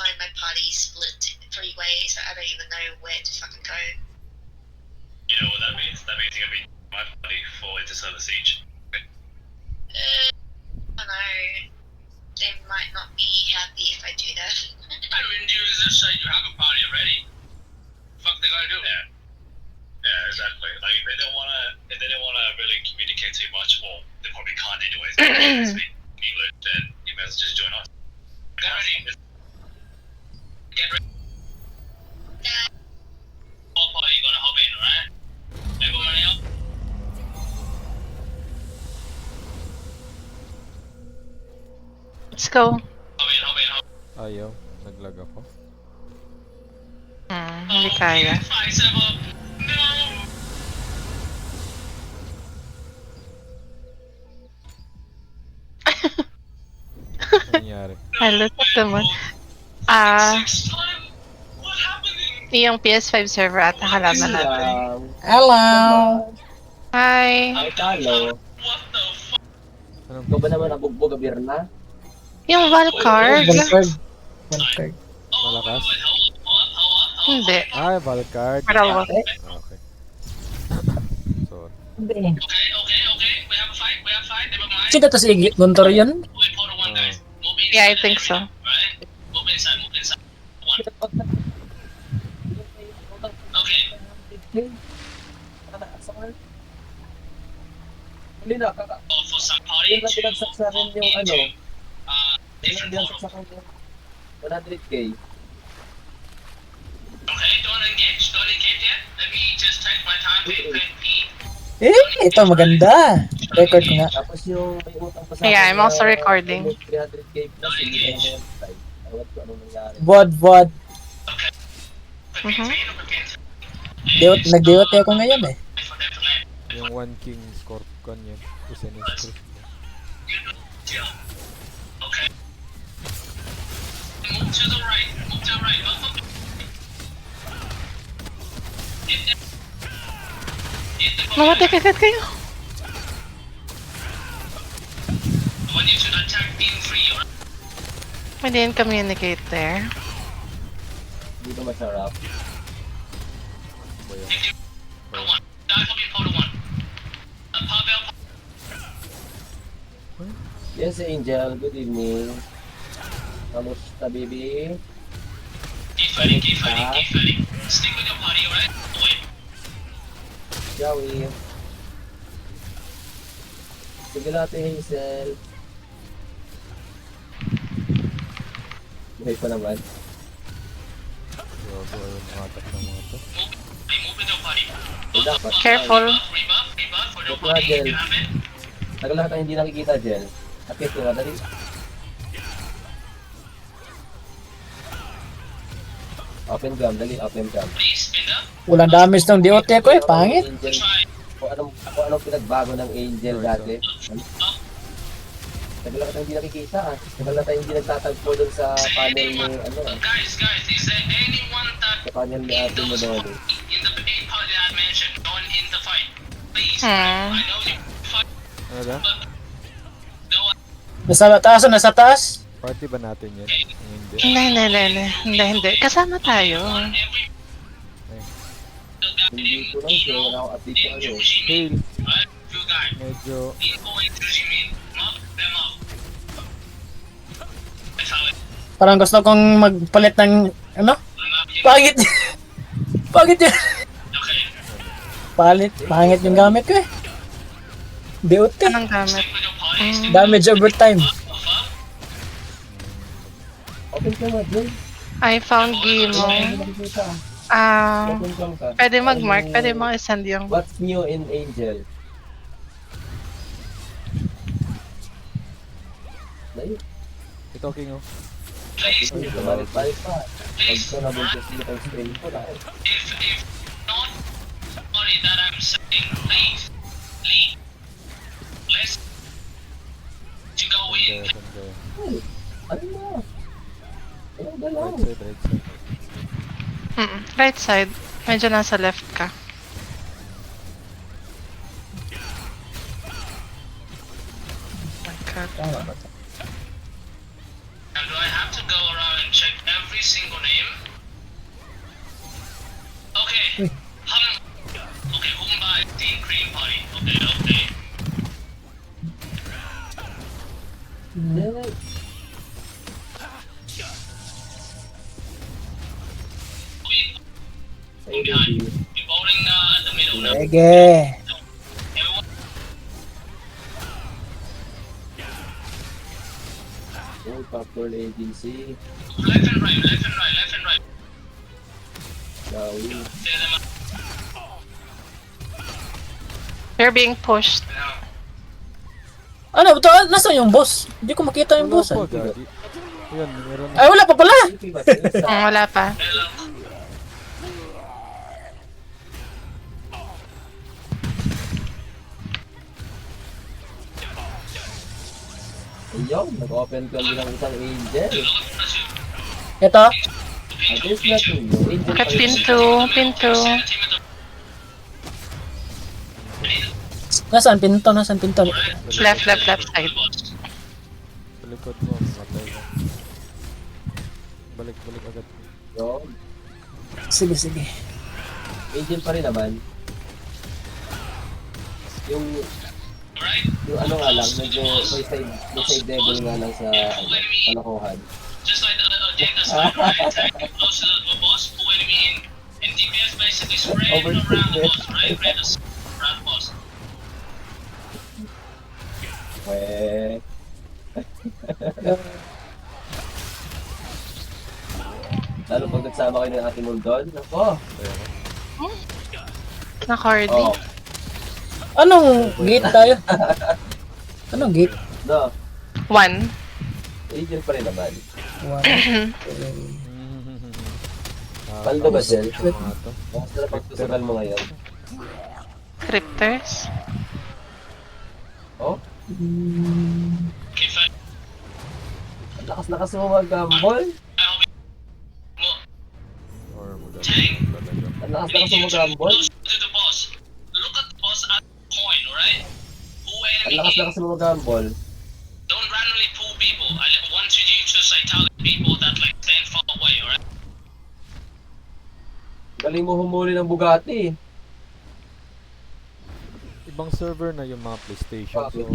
find my party split 3 ways. I don't even know where to fucking go. You know what that means? That means you're gonna be my party for Interstellar Siege. I don't know. They might not be happy if I do that. I mean, you just say you have a party already. Fuck they gotta do? Yeah. Yeah, exactly. Like if they don't wanna really communicate too much, well, they probably can't anyways. They speak English, then you may as well just join us. Get ready. Get ready. Whole party gonna hop in, alright? Everybody else? Let's go. Hop in. Ayaw, naglag ako. Hindi kaya. 5-7. No! Nangyari. Hello, naman. Sixth time? What happening? Yung PS5 server at halaman natin. Hello! Hi! Ay, talo. What the fuck? Anong Ikaw ba naman nabugbog a Birna? Yung Valcard? Valcard. Malakas? Hindi. Ah, Valcard. Parawa. Okay. Sorry. Hindi. Okay. We have a fight. Never mind. Sino to si Gunter yun? Wait, hold on, guys. Move inside. Yeah, I think so. Right? Move inside. One. Okay. Hindi na, kaka. Oh, for some party Hindi na pinagsak sa akin yung ano. Hindi na different pinagsak photo. sa akin yung 100k. Okay, don't engage yet. Let me just take my time to pee. Ito maganda. Record ko nga. Tapos yung may utang pa sa Yeah, akin I'm also na recording. 300k plus hindi ko na yung Ewan ko anong nangyari. VOD. Mhm. Nag-DOT ako ngayon eh. Yung One King Scorpion yun. Isa ni script. Okay. Move to the right. Mamatay agad kayo. I want you to attack in 3 or We didn't communicate there. Hindi ko masarap. Ba yun? photo 1. Die for me, photo 1. Pavel. Yes, Angel. Good evening. Kamusta, baby? Keep fighting. Stick with your party, alright? Wait. Joey. Sige natin, Hazel. Buhay pa naman. Gago, ayaw makatak ng mga to. Move with your party. Dapat. Careful. Rebuff for your Ito nga, party if Jel. you have it. Tagal na tayo hindi nakikita, Jel. Akit ko nga, dali. Open cam, dali, open cam. Please, spin up. Walang damage ng DOT ko eh, pangit. Angel, Try. kung anong pinagbago ng Angel dati. Tagal na tayo hindi nakikita ah. Tagal na tayo hindi nagtatagpo dun sa panel ni ano ah. Guys, is there anyone that Sa panel ni Ate mo doon. in the main party that I mentioned join in the fight? Please. Hmm. I know you fight, Ano ba? but no one. Nasa taas o nasa taas? Party ba natin yan? Kung hindi. Hindi. Kasama tayo. Every Hindi ko lang siya, wala akong update sa ano. Fail. right? You guys. Medyo... Info into Jimin. Mop them up. That's how it. Parang gusto kong magpalit ng, ano? Pangit! Pangit yun! Okay. Pangit yung gamit ko eh. DOT. Anong gamit? Stick with your party. Damage over time. Open cam nga, Jel. I found Gimo. Hindi nakikita ah. Open cam ka. Pwede mag-mark, pwede mo isend yung... What's new in Angel? Layo. Ito, King, oh. Please, Balik pa. Pag ko nabuntos dito ang screen ko na eh. if not sorry that I'm saying, please, leave. Let's to go in. Kaya, saan kaya? Ano na? Ayaw galaw. Right side. Right side. Medyo nasa left ka. Oh my God. Tama ba? Now, do I have to go around and check every Okay, Humba is the Green Party. Okay. Behind. You're voting at the middle now. Sige. Everyone, Popcorn Agency. left and right. Dawi. Say them out. You're being pushed. Ano, ito, nasaan yung boss? Hindi ko makita yung Wala boss. pa, Ah. gagi. Ayan, meron na. Ay, wala pa pala! Wala pa. Ayun, nag-open ka bilang isang angel. Ito, At least na to yun. Angel Kat pa rin. pinto. nasaan pinto? Left side. Sa likod mo, matay mo. Balik agad. Yun. Sige. Angel pa rin naman. Yung ano nga lang, medyo may side devil nga lang sa kalokohan. Just like the agenda slide, right? Close to the boss, pull enemy in. And DPS basically spraying around the boss, right? Around the boss. Weh. Lalo pag nagsama kayo ng ating Muldon, ako. Naka-RD. Oh, Anong gate tayo? Anong gate? no. 1. Angel pa rin naman. Paldo ba, Sel? Mga to. Basta na pagsusugal mo ngayon. Cryptors. Oh, Okay, fine. ang lakas mo mag-gambol. Or maganda Tank? talaga. Ang lakas mo mag-gambol. Close to the boss. Look at the boss at the coin, alright? Pull Ang enemy in. lakas mo mag-gambol. Don't randomly pull people. I want you to just like target people that like stand far away, alright? Galing mo humuli ng Bugatti. Ibang server na yung mga PlayStation. So,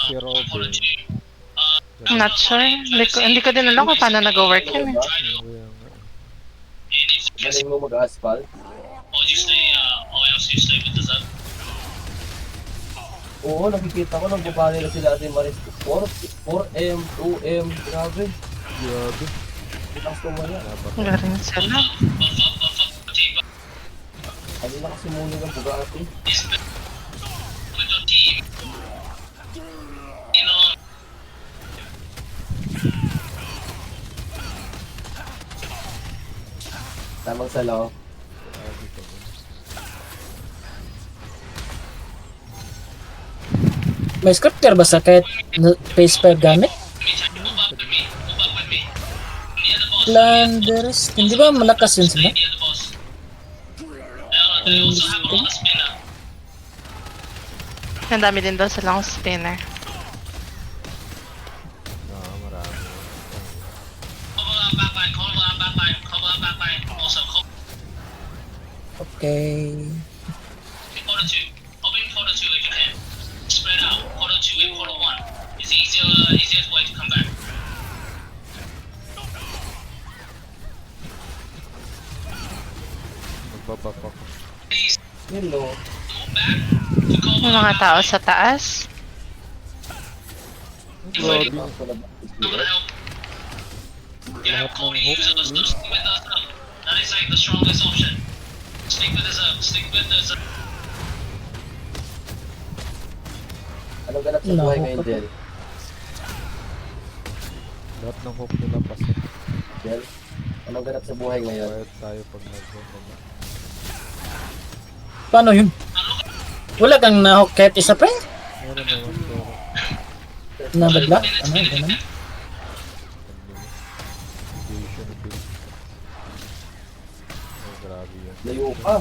si Robin. I'm not sure. Hindi ko din alam kung paano nag-work yun eh. And if you Galing mo mag-asphalt. or you stay, or else you stay with the zone. Oo, nakikita ko nang baba nila sila ating Maris 4M, 2M, grabe. Grabe. Lakas mo yan. Galing sila. Buff up, team. Ano na kasi muli ng Bugatti? This with your team. You know, Tamang salo. May scripter ba sa kahit face fire gamit? move up with me. Near the boss. Landers, hindi ba malakas yun sila? Near the boss. They also have a lot of spinner. Ang dami din daw silang spinner. Marami. Cover our backline. Also, cover Okay. quarter 2. Open quarter 2 if you can. Spread out. Quarter 2 and quarter 1. It's easiest way to come back. Magbaback ako. Please Hello. move back to cover Yung mga tao sa taas. Grabe. I'm gonna help. You have Cody users, so stick with us. That is like the strongest option. Stick with the zone. Anong ganap sa buhay ngayon, Jel? Lahat ng hope nila pasok. Jel? Anong ganap sa buhay ngayon? Quiet tayo pag nag-hope. Paano yun? Wala kang na-hook kahit isa pa eh? Meron naman pero Nabagla? Ano, ganun? foundation build. Oh, grabe yan. Layo ka.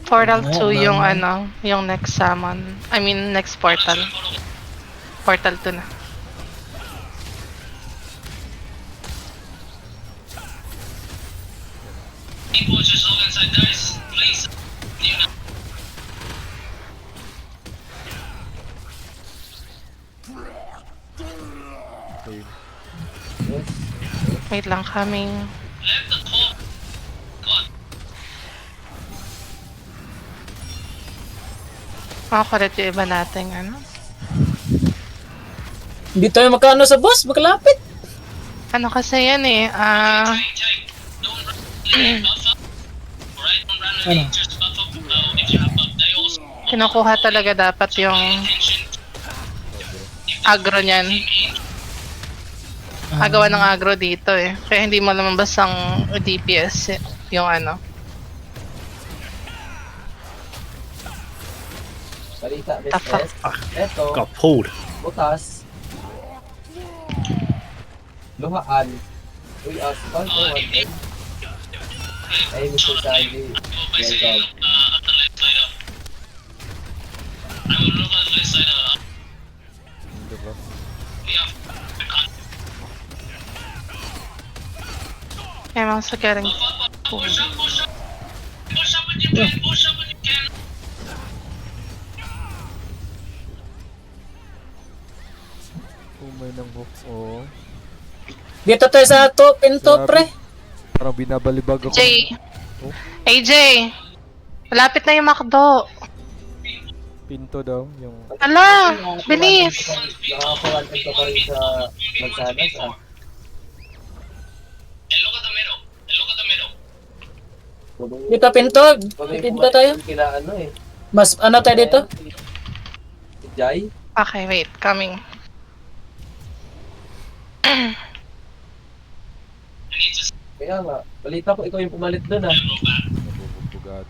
Portal 2 yung ano, yung next summon. I mean, next portal. Portal 2 na. People just look inside guys, please. Okay. Wait lang, coming. Let the call. God. Makakulit yung iba natin, ano? Hindi tayo magkano sa boss, makalapit. Ano kasi yan eh, Take. Don't run. Buff up. Alright, don't run. Ano? Just buff up. If you have buff, they also kinukuha talaga dapat yung attention. agro niyan. Agawa ng agro dito eh. Kaya hindi mo lumabas ang DPS yung ano. Balita, Miss Tapak. S. Eto, Got pulled. butas. Luhaan. Uy, asphalt o what? Ay, Mr. Sandy. Welcome. At the left side up. I will look at the left side up. Hindi ba? Yeah. I can't. Kaya mga sagaring Push up. Push up when you can. Push up when you can. Umay ng hook. Oo. Dito tayo sa top pinto, Grabe. pre. Parang binabalibag ako. AJ! AJ! Malapit na yung McDo! Pinto daw. Yung... Ala! Bilis! Nakakakuha ka pa rin sa Mansanas, ah. And look at the middle. Dito pinto. Pinto tayo. Kila ano eh. Mas ano tayo dito? Si Jai. Okay, wait. Coming. I need to Kaya nga, balita ko ikaw yung pumalit dun ah. Nabubugbugat.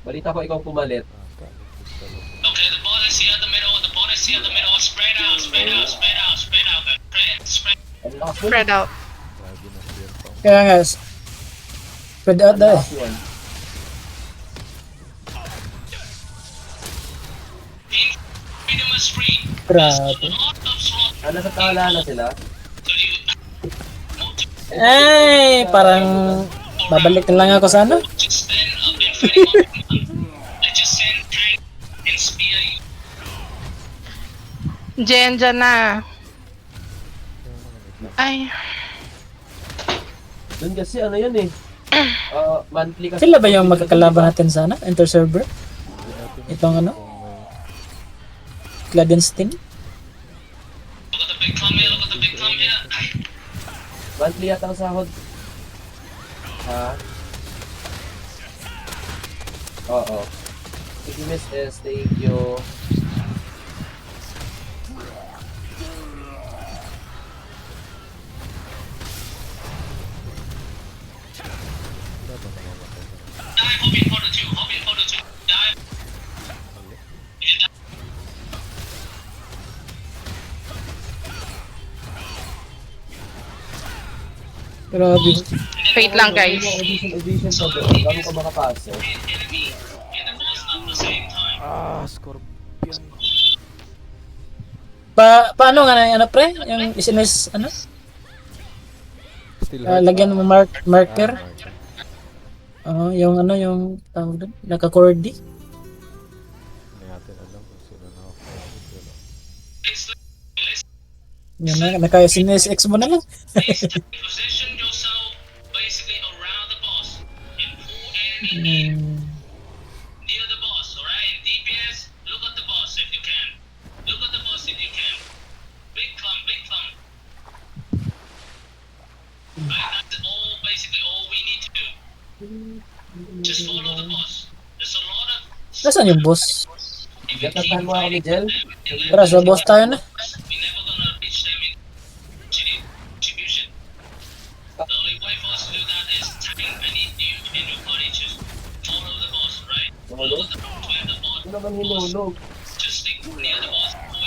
Balita ko ikaw pumalit. Ah, kanin. Gusto. Okay, the ball is here at the middle. Spread out. Spread. Ang lakas mo. Spread out. Grabe na fear pa. Kaya nga. Spread out Ang daw eh. lakas yun. Freedom is free. Grabe. Lot of slot. Ah, nasa tala na sila. So you Ay, parang babalik na lang ako sa ano. just stand up and fight him. I just send tank and spear you. Jen, dyan na. Ay, Dun kasi ano yun eh. Monthly kasi. Sila ba yung magkakalaban natin sa ano? Inter-server? Hindi natin Itong ano? kung may... Cladenstein? Look at the big clump here. Monthly yata ang sahod. Ha? Oo. Sige, Miss S. Thank you. Dive, hop in for the two. Dive. Grabe. wait lang guys. Audition pa doon. Bago ka makapasok. Enemy and the boss at the same time. Ah, scorpion. Paano nga na ano pre? Yung isinis ano? Still hurt. Lagyan mo marker. Ah, okay. Yung ano yung tawag doon, naka-cordy. Hindi natin alam kung sino naka-focus yun. Yun na, naka-sinis X mo na lang. Position yourself basically around the boss and pull enemy in near the boss, alright? In DPS, look at the boss if you can. Big clump. Right, that's all basically all we need to do. Just follow the boss. There's a lot of Nasaan yung boss? Gatatahan mo ako ni Jel. Tara, sa boss tayo na. we never gonna reach them in distribution. The only way for us to do that is tank. I need you and your party just follow the boss, right? Mahulog? Where the boss, Ano naman hinulog? just stick near the boss. Pull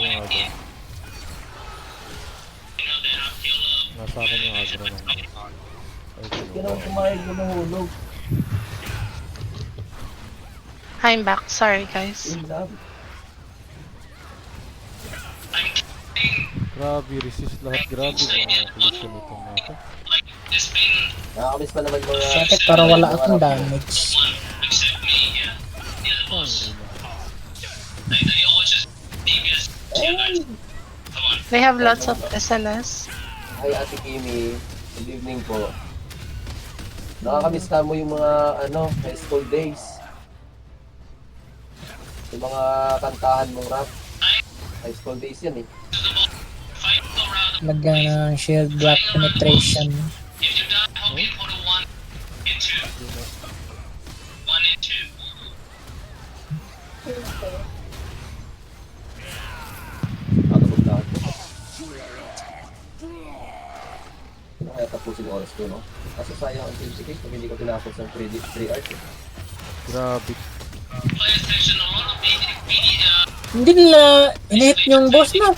enemy in. You know, they have killer. Nasa akin yung agro ng... Ay, Hindi naman pumayag na mahulog. I'm back. Sorry guys. In love. Grabe, resist lahat. Grabe mga collision itong mga to. Like, there's been Nakakamiss pa naman mga... Bakit parang wala akong damage? one except me, yeah. The other Ang boss. ina. They all just devious to you guys. Come on. They have lots of SNS. Ay, Ate Kimi. Good evening po. Nakakamiss ka mo yung mga, high school days. Yung mga kantahan mong rap. High school days yan eh. Fight around. Lagyan ng shield block penetration. If you die, hope you put a 1 and 2. 1 and 2. Nakakabagdahan ko. Kaya tapusin yung oras ko, no? Kasi sayang ang 20k pag hindi ko tinapos ng 3 hours eh. Grabe. PlayStation, a lot of Hindi nila inihit yung boss na.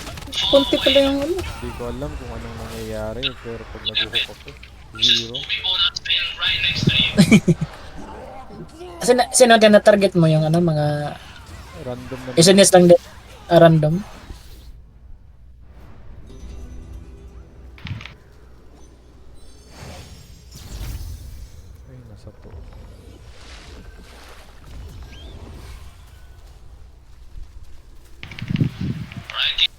Kunti pala yung ano. Hindi ko alam kung anong nangyayari. Pero pag nabuhok ako, zero. people that spin right next to you. Sino din na target mo yung ano, mga Random na. SNS lang din. Random. Ay, nasa to. Right?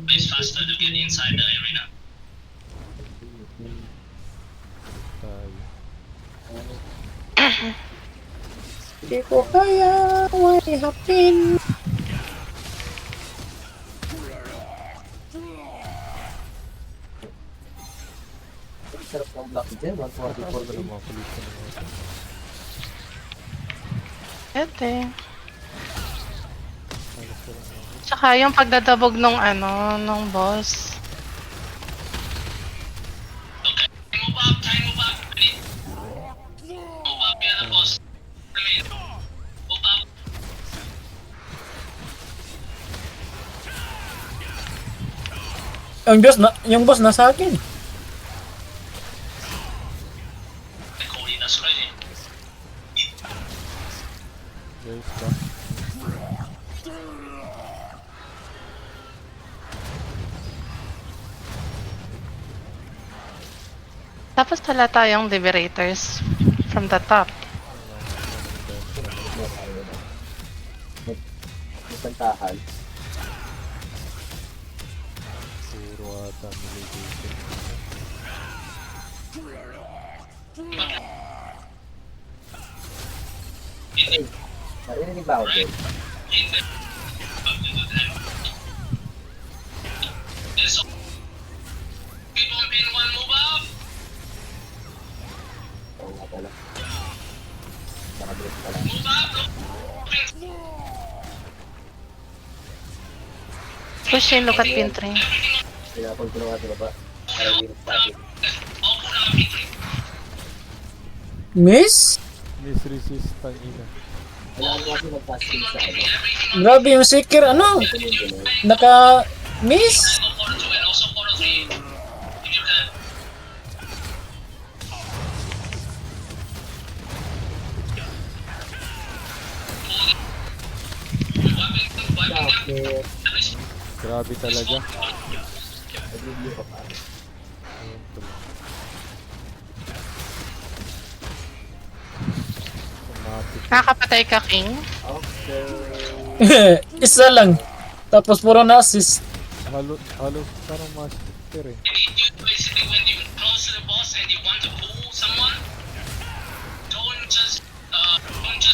It's faster to get inside the arena. Tayo. Hindi ko kaya. What happened? Sarap ng block dyan, 144 Ano na na mga collision ng mga to? Pwede. Halos ko lang mga. Tsaka yung pagdadabog nung ano, nung boss. Okay, move up, time move up. Ready? Move up, you're the boss. Remain. Move up. Yung boss na sa akin. Cody, that's ready. Guys, ba? Tapos wala tayong liberators from the top. kantahan. Puro ata mitigation. Ay, narinig ba ako dyan? Oo nga pala. Nakabilis pala. Push yung look at pin 3. Pinapon ko na nga sa baba. Para hindi nagsabi. Miss? Miss resist ang ina. Kailangan ko kasi mag-casting sa ano. Grabe yung seeker, ano? Ito yung gano'n. Naka-miss? Bakit? Grabe talaga. Nag-review ka pa. Ayun tuloy. Automatic. Nakakapatay ka, King. Okay. Isa lang. Tapos puro na-assist. Halos parang master eh. Basically, when you close to the boss and you want to pull someone, don't just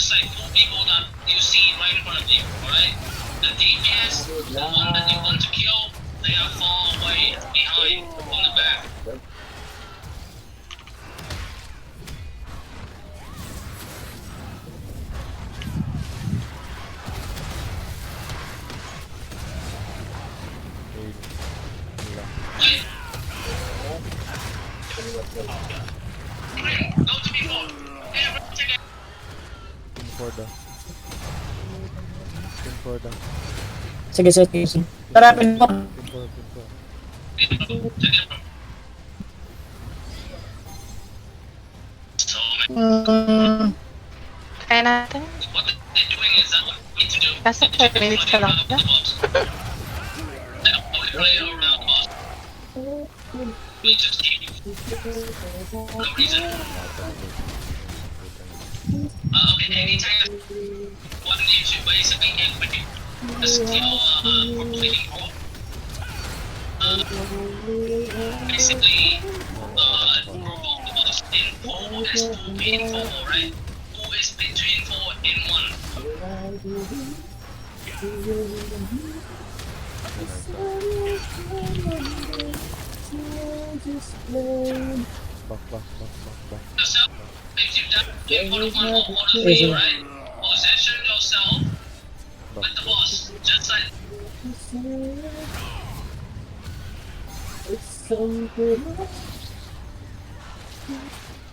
like pull people that you see right in front of you. Alright, the DPS, the one that you want to kill, they are far away behind on the back. Ayun. Wala. Go to before. Yeah, take it. Pin for the. Pin for the. Sige, sige. Tarapin mo. Pin for. So, Mm, Try natin. What they're doing is that what we need to do. Kaso 5 minutes ka lang. The boss. We play around the boss. We just keep no reason. Okay, anytime what you should basically get with you. Just completing all. Basically, provoke the boss in 4 as 2 in 4, right? 2 is between 4 in 1. Back. Yourself, if you down in front of 1 or 3, right? Position yourself with the boss, just like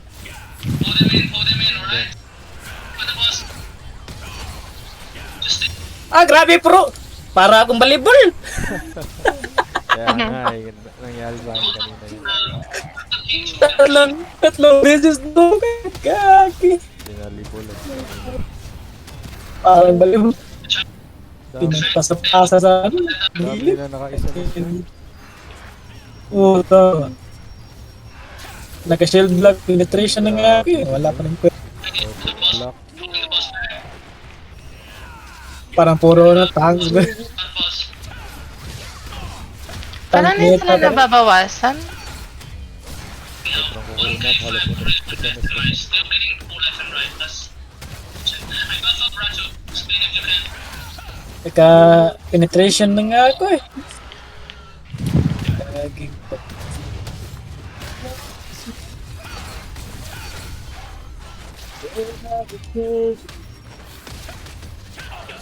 pull them in, alright? With the boss. Just Ah, grabe pro! Para akong balibol! Kaya nga, nangyari sa akin kanina yun. Tatlong beses no, kaki. Pinalibol at Parang balibol. dami, Pinagpasa-pasa sa ano. dami Gilid. na nakaisa na. Puta. Naka-shield block penetration na nga ako eh. Wala pa rin pwede. Block. Parang puro na tanks ba? Parang hindi sila nababawasan. Sobrang kukunat. Halos ito. Still bleeding full left and right. That's. I got up, Racho. Explain if you can. Naka-penetration na nga ako eh. Gaging pa.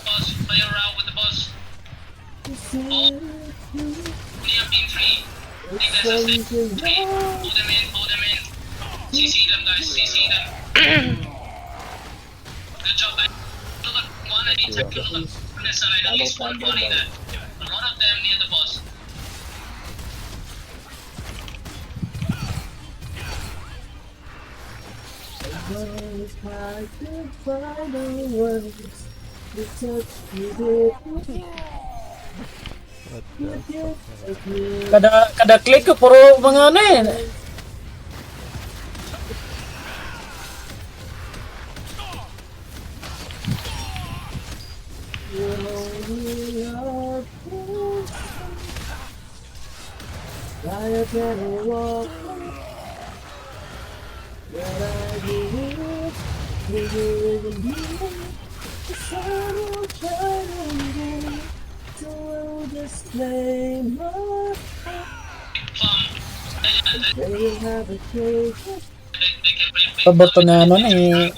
Boss, play around with the boss. Oh. We have been free. Leave that as it. Free. Pull them in. CC them, guys. CC them. Good job, guys. Look at one at each side. Look at on this side. At least one body there. A lot of them near the boss. What the fuck? Kada click ko puro mga ano eh. Paborto nga ano eh.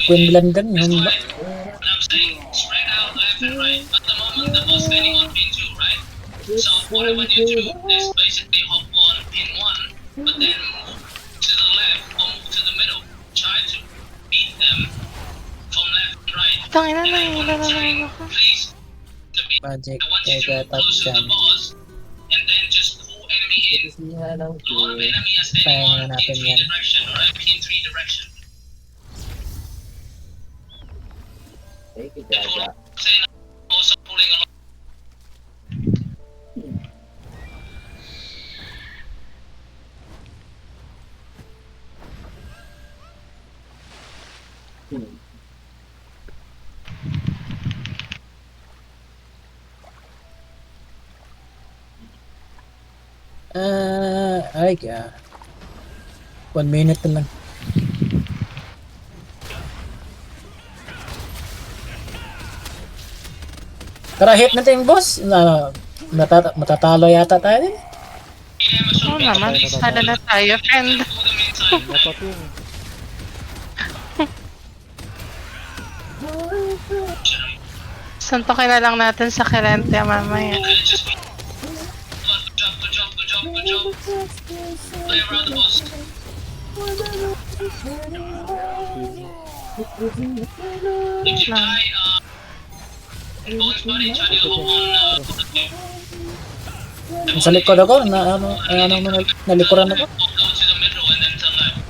Quinlan gun yung ba? And I'm saying spread out left and right. At the moment, the boss standing on pin 2, right? So what I want you to do is basically hop on pin 1, but then move to the left or move to the middle. Try to beat them from left and right. Tangina na, And then hila what I'm na saying, lang ako. please, to be, Magic I want you to Tega move close to the Touchdown. boss and then just pull enemy in. A lot of enemy are standing Kaya on natin pin 3 yan. direction, alright? Pin 3 direction. Thank you, That's Jaja. what I'm saying. Also pulling along. Ay kaya. 1 minute na lang. Tara, hit natin yung boss. Matatalo yata tayo din. Oo naman, sana na tayo, friend. Napaping. Suntokin na lang natin sa Kirente mamaya. Good job. Play around the boss. If you die, Bones buddy, try to hold on Sa likod ako, nalikuran ako. go to the middle and then to left.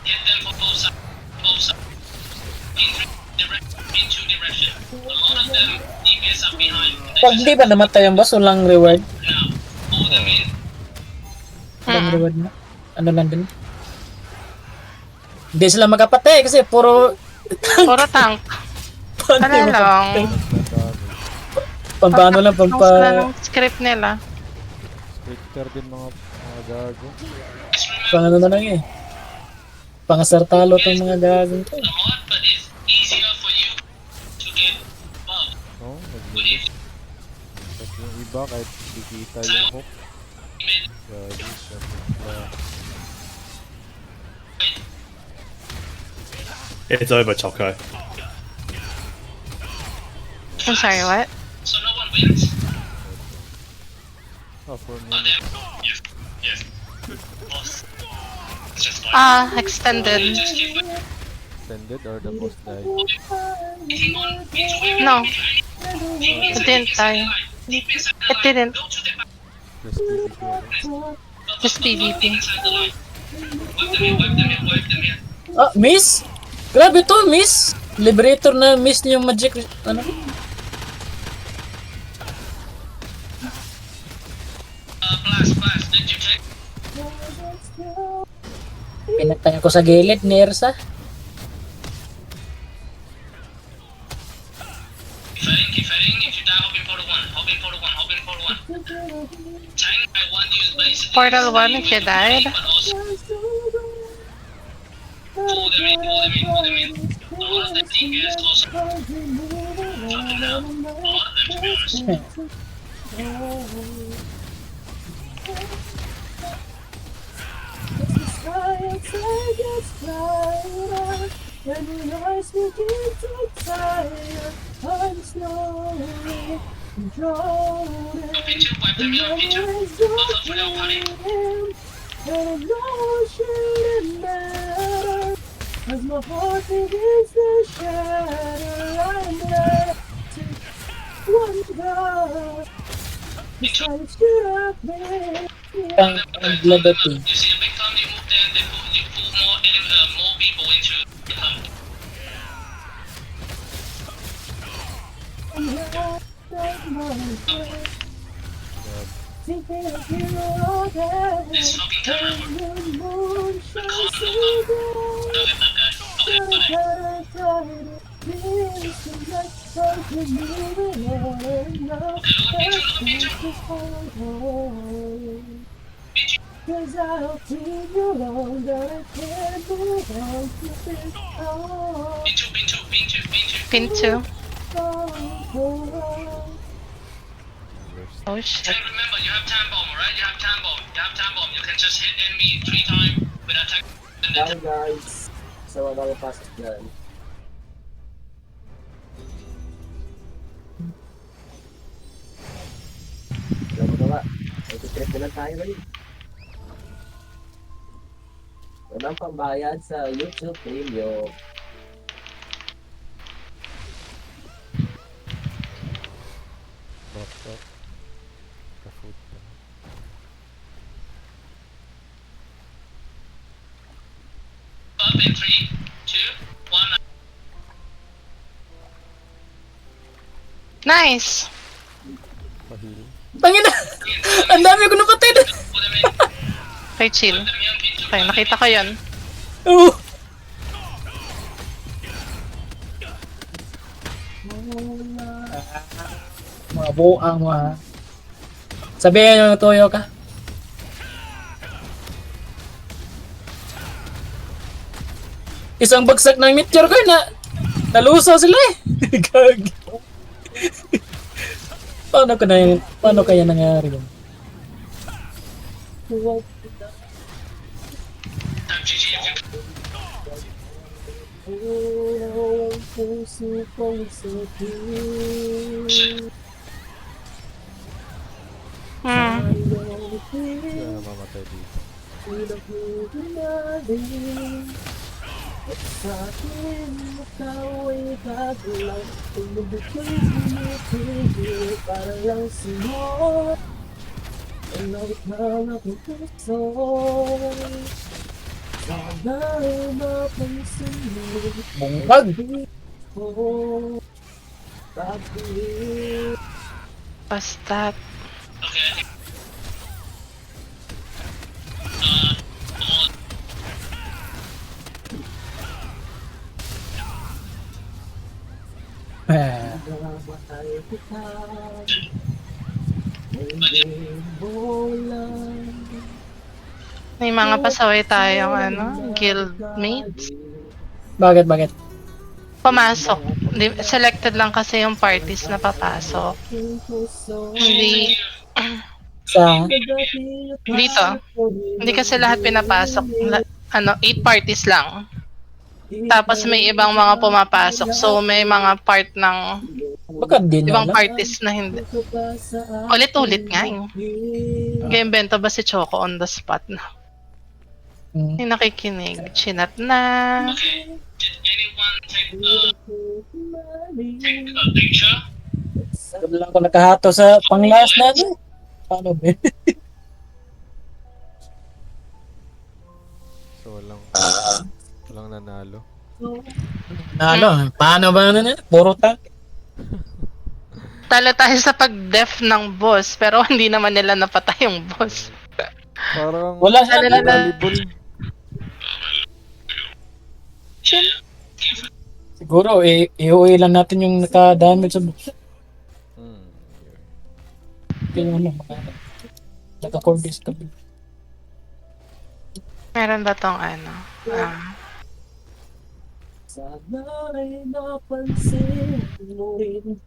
Hit them from both sides. Both sides. Pin DPS up behind. Pag di ba namatay ang boss, walang reward. Pull them in. Walang reward na. Ano lang din. Hindi sila magkapatay kasi puro Puro tank. Wala lang. pampano lang, Ang sila ng script nila. Spectre din mga gago. Pang ano na lang eh. Pangasartalo tong mga gagawin to. A lot, but it's easier for you to get above. No, naglilis. Tapos yung iba kahit di kita yung hook. Gago, It's over, Choco. I'm sorry, what? So no one wins. Oh, for me. Yes. Yes. Boss. It's just like Extended. just keep Extended or the boss died? hitting on into every No, it didn't die. It didn't. Just PvP. Just PvP. Wipe them in, wipe them in, wipe them in. Ah, miss? Grabe to, miss. Liberator na miss niyo yung magic. Ano? Blast. Did you check? Pinagtaya ko sa gilid ni Ersa. Keep fighting. If you die, hop in portal 1. Hop in portal 1. Tang, I want you basically. Portal 1 if you died. But also pull them in. A lot of the DPS also drop them down. A lot of them, to be honest. Pinch it, wipe them in, pinch it. Buff up for their party. Ang Gladating. You see, the big time you move there, you pull more people into the hunt. This fucking camera work. I can't look up. Don't hit that guy. Okay, look at Pichu. Pichu. Pin 2. Oh shit. And remember, you have time bomb, right? You have time bomb. You can just hit enemy 3 times with attack. Down guys. Sa mga napasok dyan. Alam mo na nga. Ito-trip na lang tayo ngayon. Walang pambayad sa YouTube Premium. Bakit? Ka-food pa. Up in 3, 2, 1. Nice! Pa-heal. Tangina! Ang dami ko napatid! Put them in. Okay, chill. Put them in, Pichu. Okay, nakita ko yun. Oo. Mga buang mo ha. Sabihin nyo tuyo ka. Isang bagsak ng meteor ko na nalusaw sila eh. Gag. Paano kaya nangyari yun? GG. Kaya namamatay dito. Bungkag. Basta. Eh, May mga pasaway tayong guildmates. bakit? Pumasok. Selected lang kasi yung parties na papasok. Hindi, Sa, dito. Hindi kasi lahat pinapasok. 8 parties lang. Tapos may ibang mga pumapasok. So may mga part ng baka din ibang alam. parties na hindi. Ulit-ulit nga eh. Nag-invento ba si Choco on the spot na? Hmm. Yung nakikinig. Chinat na. Did anyone take a picture? Doon lang ako nakahato sa pang-last natin. Paano ba? So walang nanalo. Paano ba na? Puro tank. Talo tayo sa pag-def ng boss. Pero hindi naman nila napatay yung boss. Parang Wala siya Wala na. volleyball. Siguro, i-OA lang natin yung naka-damage sa boss. Hmm. Kaya ano, naka-core base ka. Meron ba tong Sana ay napansin mo rin